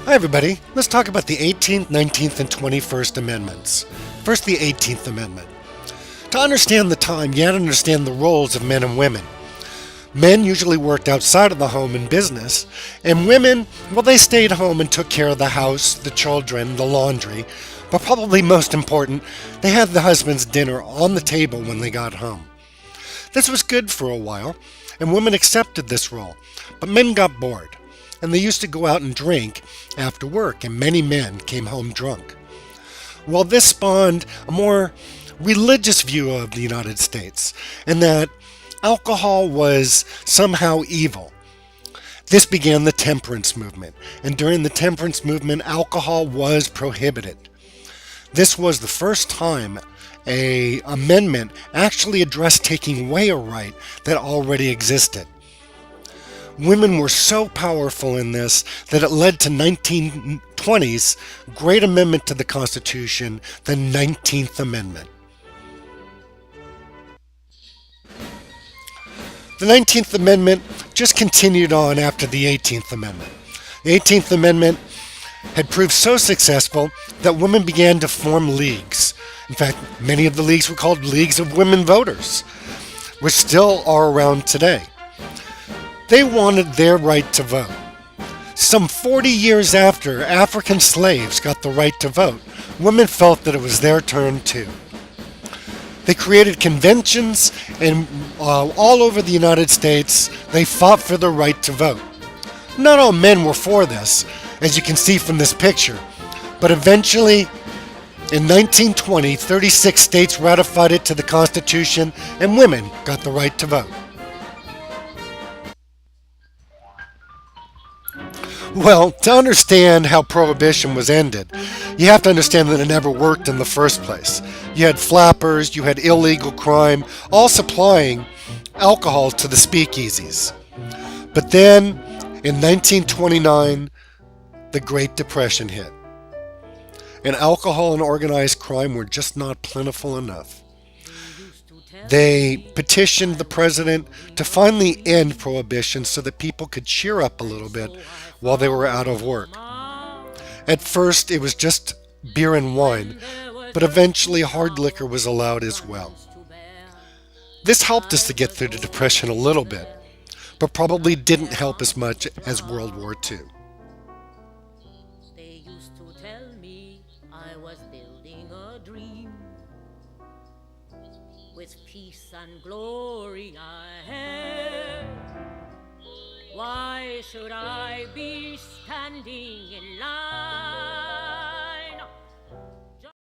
Hi, everybody. Let's talk about the 18th, 19th, and 21st Amendments. First, the 18th Amendment. To understand the time, you had to understand the roles of men and women. Men usually worked outside of the home in business, and women, well, they stayed home and took care of the house, the children, the laundry, but probably most important, they had the husband's dinner on the table when they got home. This was good for a while, and women accepted this role, but men got bored, and they used to go out and drink after work, and many men came home drunk. Well, this spawned a more religious view of the United States, and that alcohol was somehow evil. This began the temperance movement, and during the temperance movement, alcohol was prohibited. This was the first time a amendment actually addressed taking away a right that already existed. Women were so powerful in this that it led to 1920's great amendment to the Constitution, the 19th Amendment. The 19th Amendment just continued on after the 18th Amendment. The 18th Amendment had proved so successful that women began to form leagues. In fact, many of the leagues were called Leagues of Women Voters, which still are around today. They wanted their right to vote. Some 40 years after African slaves got the right to vote, women felt that it was their turn too. They created conventions and all over the United States, they fought for the right to vote. Not all men were for this, as you can see from this picture, but eventually, in 1920, 36 states ratified it to the Constitution, and women got the right to vote. Well, to understand how Prohibition was ended, you have to understand that it never worked in the first place. You had flappers, you had illegal crime, all supplying alcohol to the speakeasies. But then, in 1929, the Great Depression hit. And alcohol and organized crime were just not plentiful enough. They petitioned the president to finally end prohibition so that people could cheer up a little bit while they were out of work. At first, it was just beer and wine, but eventually hard liquor was allowed as well. This helped us to get through the Depression a little bit, but probably didn't help as much as World War II. They used to tell me I was building a dream with peace and glory ahead. Why should I be standing in line